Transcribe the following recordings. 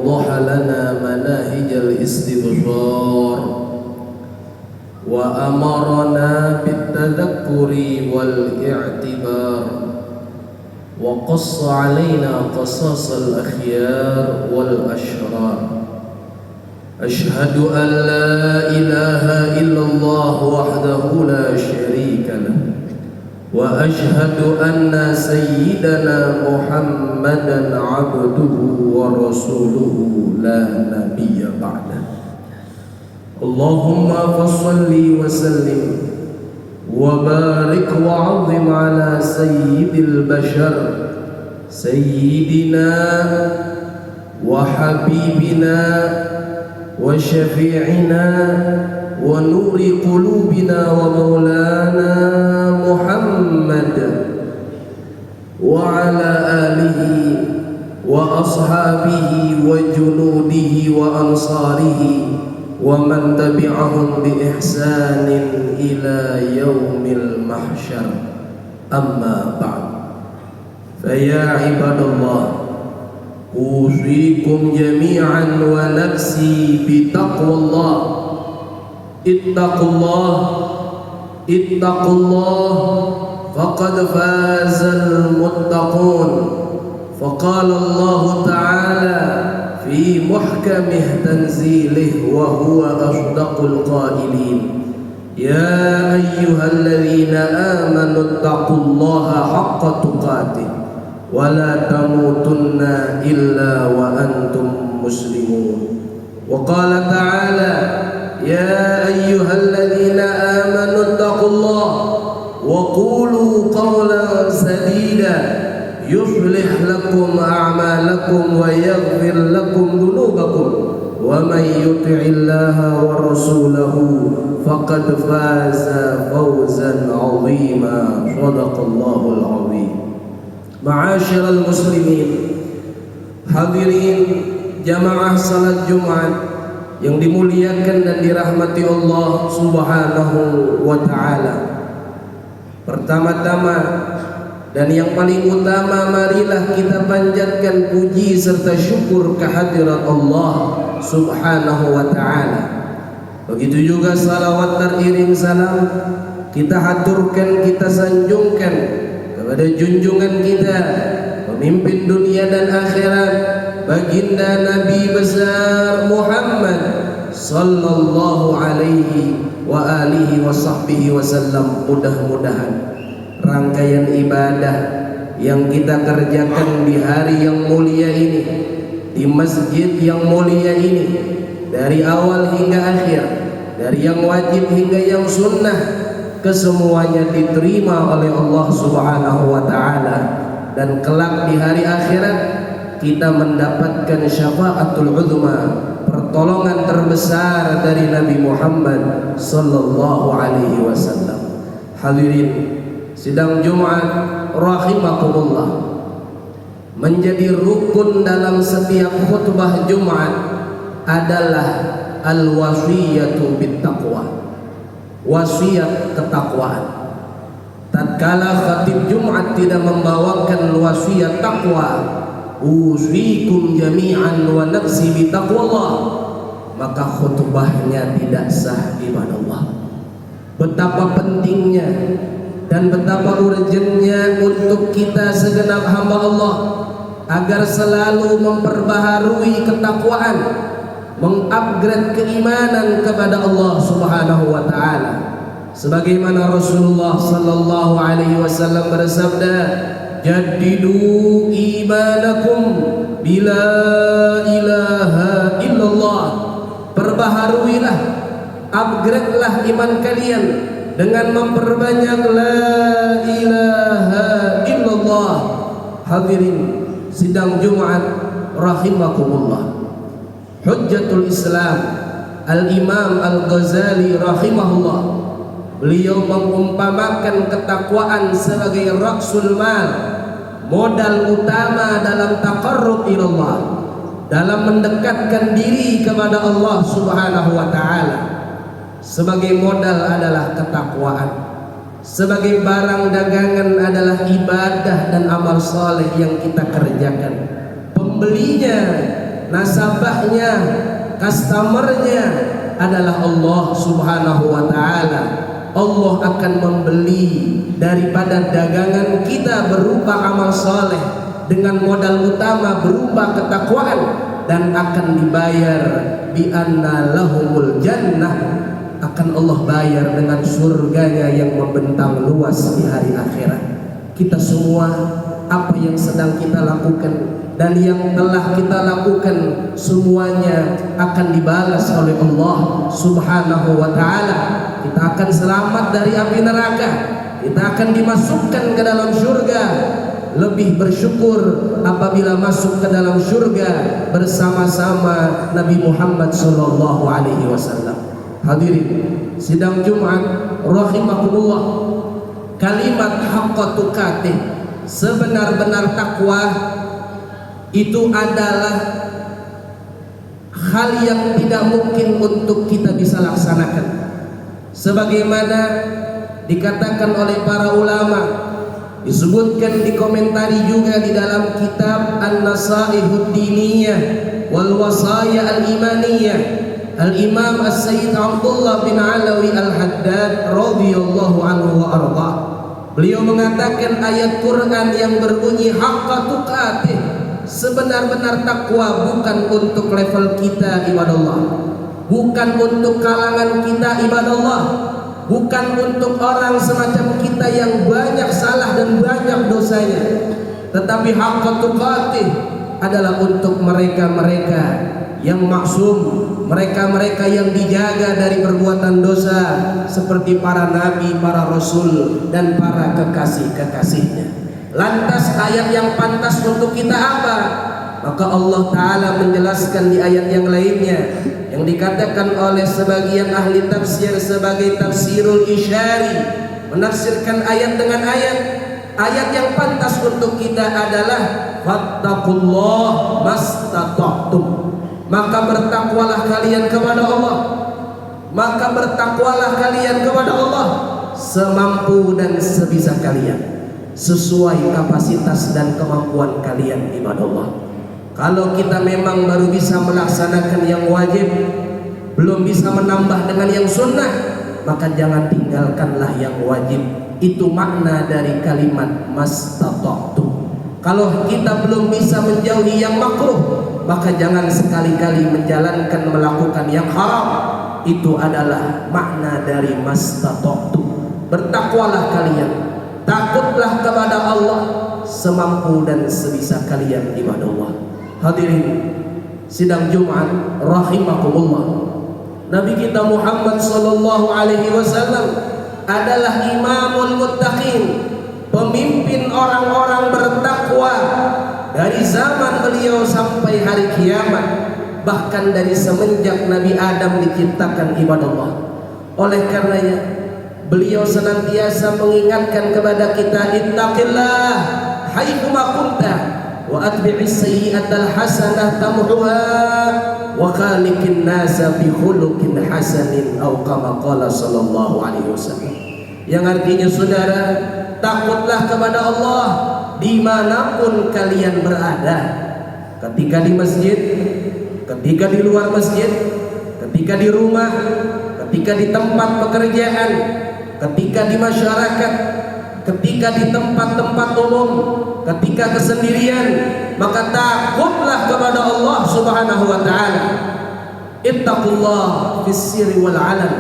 ووضح لنا مناهج الاستبصار وأمرنا بالتذكر والاعتبار وقص علينا قصاص الأخيار والأشرار. أشهد أن لا إله إلا الله وحده لا شريك له وأشهد أن سيدنا محمدا عبده ورسوله لا نبي بعده. اللهم فصل وسلم وبارك وعظم على سيد البشر سيدنا وحبيبنا وشفيعنا ونور قلوبنا ومولانا محمد وعلى آله وأصحابه وجنوده وأنصاره ومن تبعهم بإحسان إلى يوم المحشر. أما بعد، فيا عباد الله، أوصيكم جميعا ونفسي بتقوى الله. اتقوا الله اتقوا الله فقد فاز المتقون. فقال الله تعالى في محكمه تنزيله وهو أصدق القائلين: يا أيها الذين آمنوا اتقوا الله حق تقاته ولا تموتن إلا وأنتم مسلمون. وقال تعالى: يا أيها الذين آمنوا اتقوا الله وقولوا قولا سديدا يصلح لكم أعمالكم ويغفر لكم ذنوبكم ومن يطع الله ورسوله فقد فاز فوزا عظيما. صدق الله العظيم. Ma'asyiral muslimin, hadirin jamaah salat Jumat yang dimuliakan dan dirahmati Allah Subhanahu wa taala. Pertama-tama dan yang paling utama, marilah kita panjatkan puji serta syukur kehadirat Allah Subhanahu wa taala. Begitu juga salawat teriring salam kita haturkan, kita sanjungkan kepada junjungan kita, pemimpin dunia dan akhirat, baginda Nabi besar Muhammad sallallahu alaihi wa alihi wa sahbihi wasallam. Mudah-mudahan rangkaian ibadah yang kita kerjakan di hari yang mulia ini, di masjid yang mulia ini, dari awal hingga akhir, dari yang wajib hingga yang sunnah, kesemuanya diterima oleh Allah Subhanahu wa taala, dan kelak di hari akhirat kita mendapatkan syafaatul uzma, pertolongan terbesar dari Nabi Muhammad sallallahu alaihi wasallam. Hadirin sidang Jumat rahimakumullah, menjadi rukun dalam setiap khutbah Jumat adalah al-wasiyatu bittaqwa, wasiat ketakwaan. Tatkala khatib Jumat tidak membawakan wasiat takwa, usikum jami'an wa nafsi bitaqwallah, maka khutbahnya tidak sah ibadallah. Betapa pentingnya dan betapa urgennya untuk kita segenap hamba Allah agar selalu memperbaharui ketakwaan, mengupgrade keimanan kepada Allah Subhanahu wa taala. Sebagaimana Rasulullah sallallahu alaihi wasallam bersabda, "Jaddidu imanakum bila ilaha illallah." Perbaharuilah, upgradelah iman kalian dengan memperbanyak la ilaha illallah. Hadirin sidang Jumat rahimakumullah, Hujjatul Islam Al-Imam Al-Ghazali rahimahullah, beliau mengumpamakan ketakwaan sebagai ra'sul mal, modal utama dalam taqarrub ilallah, dalam mendekatkan diri kepada Allah Subhanahu wa taala. Sebagai modal adalah ketakwaan, sebagai barang dagangan adalah ibadah dan amal saleh yang kita kerjakan. Pembelinya nasabahnya, customernya adalah Allah Subhanahu wa ta'ala. Allah akan membeli daripada dagangan kita berupa amal soleh dengan modal utama berupa ketakwaan, dan akan dibayar bi anna lahumul jannah, akan Allah bayar dengan surganya yang membentang luas di hari akhirat. Kita semua, apa yang sedang kita lakukan dan yang telah kita lakukan, semuanya akan dibalas oleh Allah Subhanahu wa ta'ala. Kita akan selamat dari api neraka, kita akan dimasukkan ke dalam surga. Lebih bersyukur apabila masuk ke dalam surga bersama-sama Nabi Muhammad sallallahu alaihi wasallam. Hadirin sidang Jumat rahimakumullah, kalimat haqqa tuqatih, sebenar-benar takwa itu adalah hal yang tidak mungkin untuk kita bisa laksanakan, sebagaimana dikatakan oleh para ulama, disebutkan di komentari juga di dalam kitab An-Nasaihud Diniyah wal Wasaya Al-Imaniyah, Al-Imam As-Sayyid Abdullah bin Alawi Al-Haddad radhiyallahu anhu wa arda. Beliau mengatakan ayat Quran yang berbunyi haqqa tuqatih, sebenar-benar takwa bukan untuk level kita ibadallah, bukan untuk kalangan kita ibadallah, bukan untuk orang semacam kita yang banyak salah dan banyak dosanya, tetapi haqqa tuqatih adalah untuk mereka-mereka yang maksum, mereka-mereka yang dijaga dari perbuatan dosa, seperti para nabi, para rasul, dan para kekasih-kekasihnya. Lantas ayat yang pantas untuk kita apa? Maka Allah Ta'ala menjelaskan di ayat yang lainnya, yang dikatakan oleh sebagian ahli tafsir sebagai tafsirul isyari, menafsirkan ayat dengan ayat. Ayat yang pantas untuk kita adalah fattaqullah mastata'tum, maka bertakwalah kalian kepada Allah, maka bertakwalah kalian kepada Allah semampu dan sebisa kalian, sesuai kapasitas dan kemampuan kalian ibadallah. Kalau kita memang baru bisa melaksanakan yang wajib, belum bisa menambah dengan yang sunnah, maka jangan tinggalkanlah yang wajib. Itu makna dari kalimat mastata'tum. Kalau kita belum bisa menjauhi yang makruh, maka jangan sekali-kali menjalankan melakukan yang haram. Itu adalah makna dari mastata'tum. Bertakwalah kalian, takutlah kepada Allah semampu dan sebisa kalian ibadah Allah. Hadirin sidang Jumat rahimakumullah, Nabi kita Muhammad sallallahu alaihi wasallam adalah imamul muttaqin, pemimpin orang-orang bertakwa dari zaman beliau sampai hari kiamat, bahkan dari semenjak Nabi Adam diciptakan ibadah Allah. Oleh karenanya beliau senantiasa mengingatkan kepada kita, ittaqillah haitsuma kunta wa atbi'is sayyi'atal hasanah tamhuha wa khaliqin nasa bi khuluqin hasanin atau kama qala sallallahu alaihi wasallam. Yang artinya, saudara, takutlah kepada Allah dimanapun kalian berada, ketika di masjid, ketika di luar masjid, ketika di rumah, ketika di tempat pekerjaan, ketika di masyarakat, ketika di tempat-tempat umum, ketika kesendirian, maka takutlah kepada Allah Subhanahu wa ta'ala. Ittaqullah fis sirri wal 'alan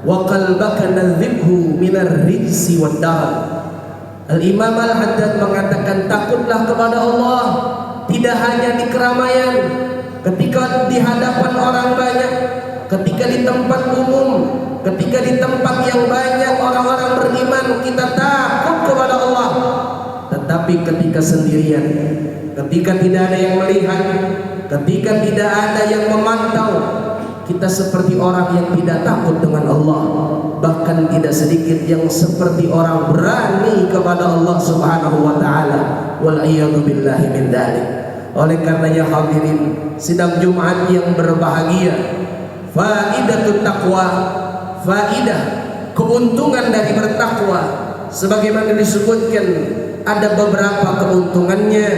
wa qalbaka nadhibhu minar rijsi wad dar. Al-Imam Al-Haddad mengatakan, takutlah kepada Allah tidak hanya di keramaian, ketika di hadapan orang banyak, ketika di tempat umum, ketika di tempat yang banyak orang-orang beriman, kita takut kepada Allah. Tetapi ketika sendirian, ketika tidak ada yang melihat, ketika tidak ada yang memantau, kita seperti orang yang tidak takut dengan Allah. Bahkan tidak sedikit yang seperti orang berani kepada Allah Subhanahu wa ta'ala. Wal'iyadu billahi min dhalik. Oleh karenanya hadirin sidang Jumat yang berbahagia, faidatut taqwa, faidah keuntungan dari bertakwa sebagaimana disebutkan, ada beberapa keuntungannya.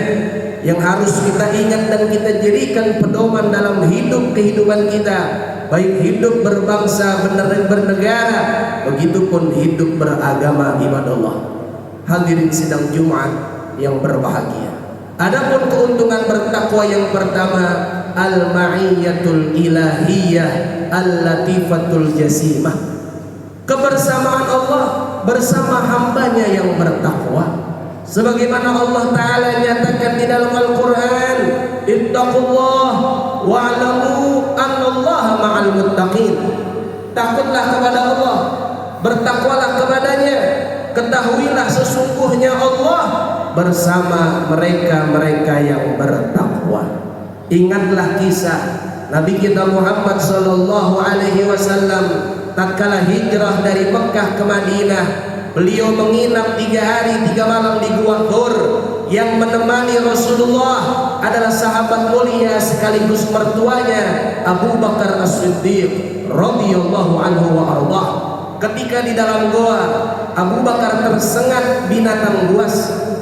yang harus kita ingat dan kita jadikan pedoman dalam kehidupan kita, baik hidup berbangsa, bernegara, begitupun hidup beragama ibadallah. Hadirin sidang Jumat yang berbahagia. Adapun keuntungan bertakwa yang pertama, al-ma'iyyatul ilahiyah al-latifatul jasimah. Kebersamaan Allah bersama hambanya yang bertakwa. Sebagaimana Allah Ta'ala nyatakan di dalam Al-Quran, ittaqullah wa'lamu annallaha ma'al muttaqin. Takutlah kepada Allah, bertakwalah kepadanya, ketahuilah sesungguhnya Allah bersama mereka-mereka yang bertakwa. Ingatlah kisah Nabi kita Muhammad sallallahu alaihi wasallam tatkala hijrah dari Mekah ke Madinah. Beliau menginap 3 hari 3 malam di Gua Thur. Yang menemani Rasulullah adalah sahabat mulia sekaligus mertuanya Abu Bakar As-Siddiq radhiyallahu anhu wa ardhah. Ketika di dalam goa, Abu Bakar tersengat binatang buas,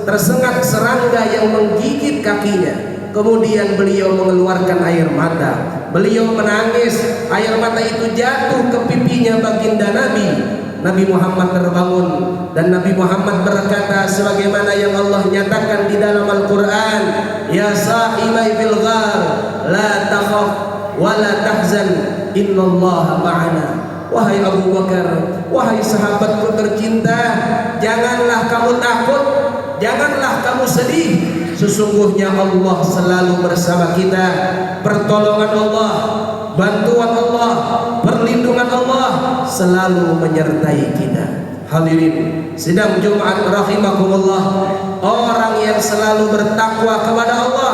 tersengat serangga yang menggigit kakinya. Kemudian beliau mengeluarkan air mata. Beliau menangis, air mata itu jatuh ke pipinya baginda Nabi Muhammad terbangun dan Nabi Muhammad berkata sebagaimana yang Allah nyatakan di dalam Al-Quran, ya sahibai fil ghar la takhaf wa la tahzan innallaha ma'ana. Wahai Abu Bakar, wahai sahabatku tercinta, janganlah kamu takut, janganlah kamu sedih, sesungguhnya Allah selalu bersama kita. Pertolongan Allah, bantuan Allah, perlindungan Allah selalu menyertai kita. Hadirin sidang Jumat rahimakumullah, orang yang selalu bertakwa kepada Allah,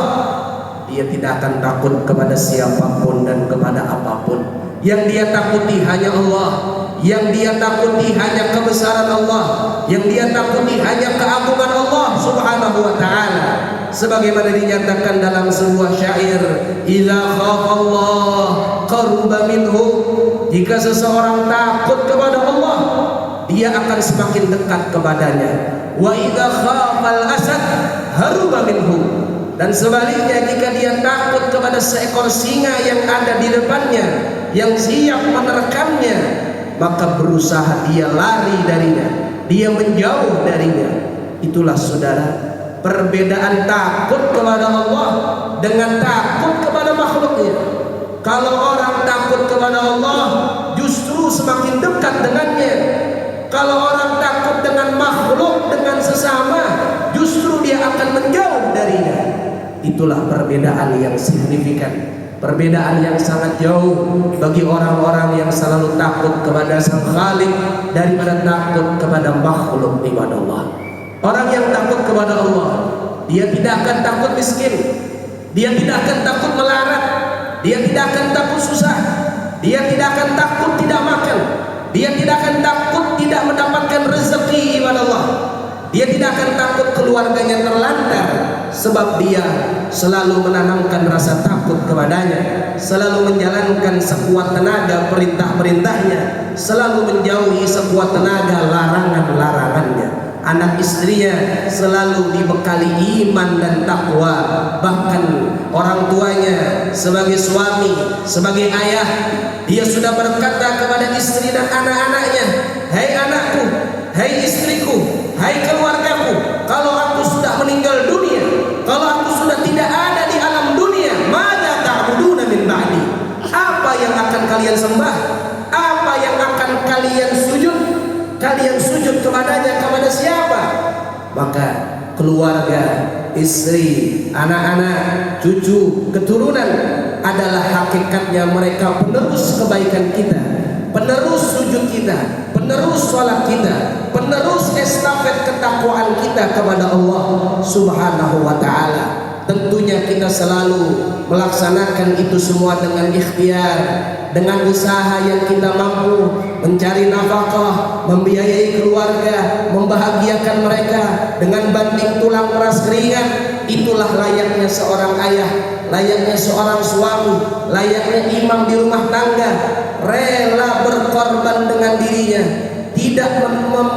dia tidak akan takut kepada siapapun dan kepada apapun. Yang dia takuti hanya Allah, yang dia takuti hanya kebesaran Allah, yang dia takuti hanya keagungan Allah subhanahu wa ta'ala. Sebagaimana dinyatakan dalam sebuah syair, idza khafallah qaruba minhu, jika seseorang takut kepada Allah, dia akan semakin dekat kepadanya. Wa idza khafal asad haruba minhu, dan sebaliknya jika dia takut kepada seekor singa yang ada di depannya yang siap menerkamnya, maka berusaha dia lari darinya, dia menjauh darinya. Itulah saudara perbedaan takut kepada Allah dengan takut kepada makhluknya. Kalau orang takut kepada Allah justru semakin dekat dengannya. Kalau orang takut dengan makhluk, dengan sesama, justru dia akan menjauh darinya. Itulah perbedaan yang signifikan, perbedaan yang sangat jauh bagi orang-orang yang selalu takut kepada Sang Khalik daripada takut kepada makhluk ibadallah. Orang yang takut kepada Allah, dia tidak akan takut miskin, dia tidak akan takut melarat, dia tidak akan takut susah, dia tidak akan takut tidak makan, dia tidak akan takut tidak mendapatkan rezeki ibadallah. Dia tidak akan takut keluarganya terlantar, sebab dia selalu menanamkan rasa takut kepadanya, selalu menjalankan sekuat tenaga perintah-perintahnya, selalu menjauhi sekuat tenaga larangan-larangannya. Anak istrinya selalu dibekali iman dan takwa. Bahkan orang tuanya sebagai suami, sebagai ayah, dia sudah berkata kepada istri dan anak-anaknya, hai anakku, hai istriku, hai keluargaku, kalau aku sudah meninggal dunia, kalau aku sudah tidak ada di alam dunia, mada ta'buduna min ba'di, apa yang akan kalian sembah, apa yang akan kalian sujud? Kalian sujud kepadanya, kepada siapa? Maka keluarga, istri, anak-anak, cucu, keturunan adalah hakikatnya mereka penerus kebaikan kita, penerus sujud kita, penerus sholat kita, penerus estafet ketakwaan kita kepada Allah subhanahu wa ta'ala. Tentunya kita selalu melaksanakan itu semua dengan ikhtiar, dengan usaha yang kita mampu, mencari nafkah, membiayai keluarga, membahagiakan mereka dengan banting tulang peras keringat. Itulah layaknya seorang ayah, layaknya seorang suami, layaknya imam di rumah tangga, rela berkorban dengan dirinya, tidak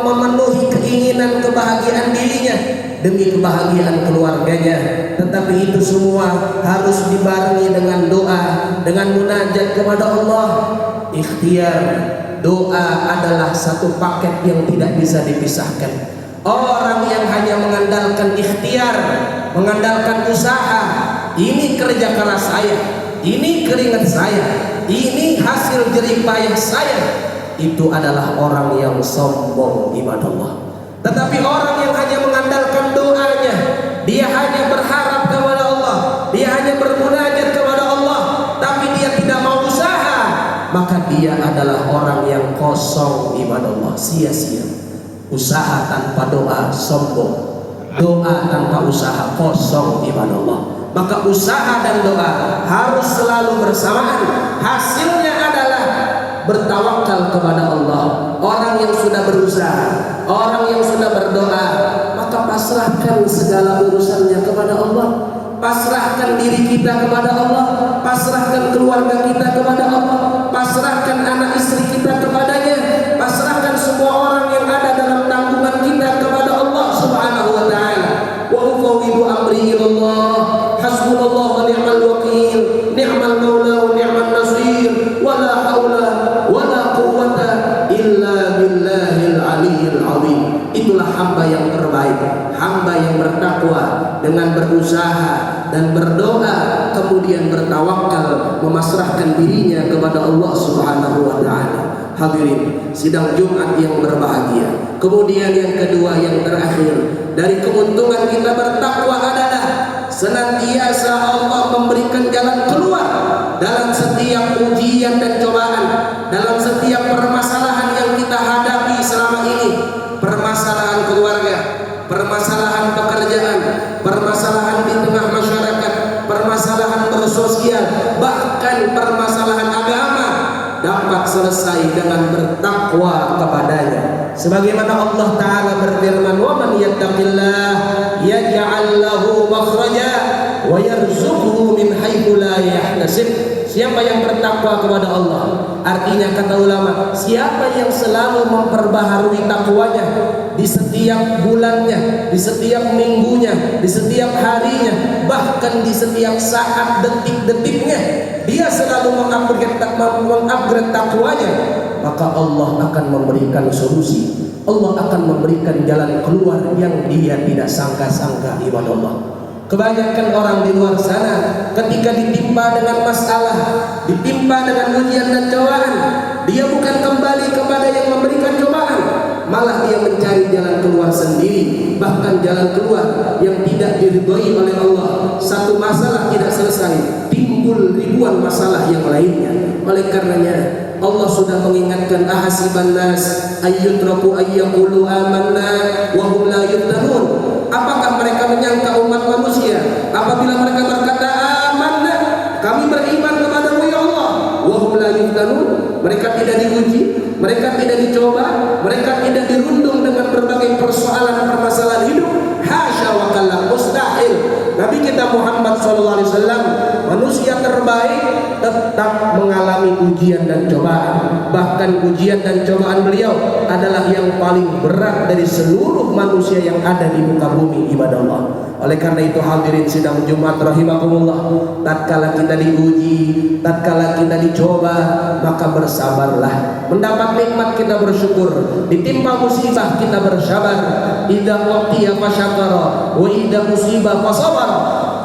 memenuhi keinginan kebahagiaan dirinya, demi kebahagiaan keluarganya. Tetapi itu semua harus dibarengi dengan doa, dengan munajat kepada Allah. Ikhtiar, doa adalah satu paket yang tidak bisa dipisahkan. Orang yang hanya mengandalkan ikhtiar, mengandalkan usaha, ini kerja keras saya, ini keringat saya, ini hasil jerih payah saya, itu adalah orang yang sombong ibadallah. Tetapi orang yang hanya mengandalkan doanya, dia hanya berharap kepada Allah, dia hanya bermunajat kepada Allah, tapi dia tidak mau usaha, maka dia adalah orang yang kosong ibadallah, sia-sia. Usaha tanpa doa sombong, doa tanpa usaha kosong ibadallah. Maka usaha dan doa harus selalu bersamaan. Hasilnya adalah bertawakal kepada Allah. Orang yang sudah berusaha, orang yang sudah berdoa, maka pasrahkan segala urusannya kepada Allah. Pasrahkan diri kita kepada Allah, pasrahkan keluarga kita kepada Allah, pasrahkan anak istri kita kepadanya, pasrahkan semua orang yang ada dalam tanggungan kita kepada Allah Subhanahu wa taala. Wa ufawwidu amri ilallah, hasbunallahu wa ni'mal wakil, ni'mal maula wa ni'man nasir, wa la haula wa la quwwata illa billahil aliyyil azim. Itulah hamba yang terbaik, hamba yang bertakwa dengan berusaha dan berdoa, kemudian bertawakal, memasrahkan dirinya kepada Allah Subhanahu wa taala. Hadirin sidang Jumat yang berbahagia. Kemudian yang kedua, yang terakhir dari keuntungan kita bertakwa adalah senantiasa Allah memberikan jalan keluar dalam setiap ujian dan cobaan, dalam setiap permasalahan yang kita hadapi selama ini. Permasalahan keluarga, permasalahan pekerjaan, permasalahan di tengah masyarakat, permasalahan bersosial, bahkan permasalahan agama dapat selesai dengan bertakwa kepadanya. Sebagaimana Allah Ta'ala berfirman, wa man yattaqillah yaj'al lahu makhraja wa yarzuqhu min haitsu la yahtasib. Siapa yang bertakwa kepada Allah, artinya kata ulama, siapa yang selalu memperbaharui takwanya di setiap bulannya, di setiap minggunya, di setiap harinya, bahkan di setiap saat detik-detiknya, dia selalu mengupgrade takwanya, maka Allah akan memberikan solusi. Allah akan memberikan jalan keluar yang dia tidak sangka-sangka ibadah Allah. Kebanyakan orang di luar sana ketika ditimpa dengan masalah, ditimpa dengan ujian dan cobaan, dia bukan kembali kepada yang memberikan cobaan, malah dia mencari jalan keluar sendiri, bahkan jalan keluar yang tidak diridhoi oleh Allah. Satu masalah tidak selesai, timbul ribuan masalah yang lainnya. Oleh karenanya Allah sudah mengingatkan, ahasiban nas ayyutraku ayyaqulu amanna wa hum la yuftanun. Apakah mereka menyangka umat manusia apabila mereka berkata amanna, kami beriman kepadamu ya Allah, wa hum la yuftanun, mereka tidak diuji, mereka tidak dicoba, mereka tidak dirundung dengan berbagai persoalan permasalahan hidup? Hasya wa kalla, mustahil. Nabi kita Muhammad SAW, manusia terbaik, tetap mengalami ujian dan cobaan. Bahkan ujian dan cobaan beliau adalah yang paling berat dari seluruh manusia yang ada di muka bumi ibadah Allah. Oleh karena itu hadirin sidang Jumat rahimakumullah, tatkala kita diuji, tatkala kita dicoba, maka bersabarlah. Mendapat nikmat kita bersyukur, ditimpa musibah kita bersabar. Idza uqiya fasyakara wa idza musibah fasabar.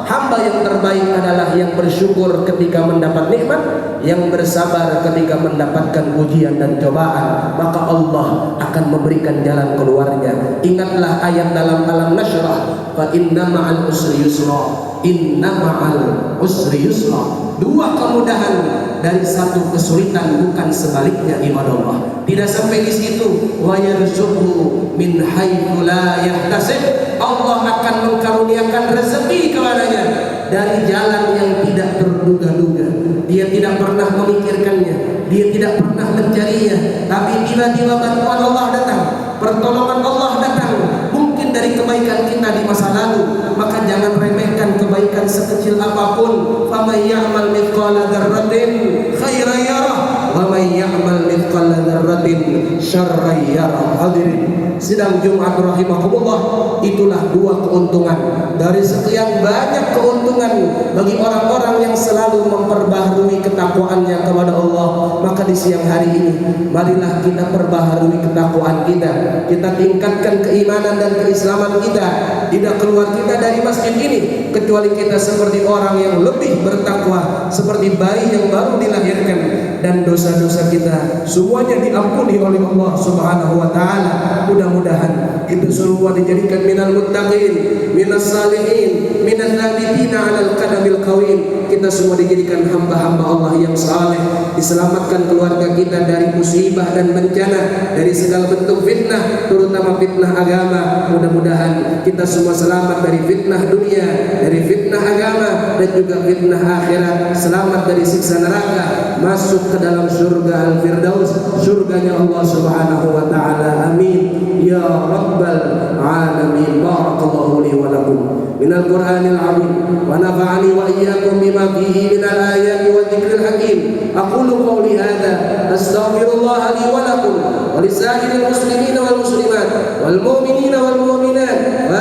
Hamba yang terbaik adalah yang bersyukur ketika mendapat nikmat, yang bersabar ketika mendapatkan ujian dan cobaan, maka Allah akan memberikan jalan keluarnya. Ingatlah ayat dalam Alam Nashrah, fa inna ma'al usri yusra, inna ma'al usri yusra. Dua kemudahan dari satu kesulitan, bukan sebaliknya ibadah Allah. Tidak sampai di situ, wa yarzuqhu min haitsu la yahtasib. Allah akan mengkaruniakan rezeki kepadanya dari jalan yang tidak terduga-duga. Dia tidak pernah memikirkannya, dia tidak pernah mencarinya, tapi tiba-tiba bantuan Allah datang, pertolongan Allah datang. Mungkin dari kebaikan kita di masa lalu, maka jangan remehkan kebaikan sekecil apapun. Faman ya'mal mithqala dzarratin khairan yarah wa man ya'mal mithqala dzarratin syarran yarah. Hadirin sidang Jumat rahimakumullah, itulah dua keuntungan dari sekian banyak keuntungan bagi orang-orang yang selalu memperbaharui ketakwaannya kepada Allah. Maka di siang hari ini marilah kita perbaharui ketakwaan kita, kita tingkatkan keimanan dan keislaman kita. Tidak keluar kita dari masjid ini kecuali kita seperti orang yang lebih bertakwa, seperti bayi yang baru dilahirkan, dan dosa-dosa kita semuanya diampuni oleh Allah Subhanahu wa taala. Mudah-mudahan itu semua dijadikan minal muttaqin, minas salihin, minal nabiyina 'alal qadamil qawim. Kita semua dijadikan hamba-hamba Allah yang saleh, diselamatkan keluarga kita dari musibah dan bencana, dari segala bentuk fitnah, terutama fitnah agama. Mudah-mudahan kita semua selamat dari fitnah dunia, dari fitnah agama, dan juga fitnah akhirat, selamat dari siksa neraka, masuk ke dalam surga al-firdaus, surganya Allah Subhanahu wa taala. Amin ya rabbal alamin. Barakallahu li wa lakum minal Qur'anil azim wa nafa'ani wa iyyakum bima fihi minal ayati wa dzikril hakim. Aqulu qawli hadza astaghfirullah li wa lakum wa lisa'iril muslimina wal muslimat wal mu'minina wal mu'minat wa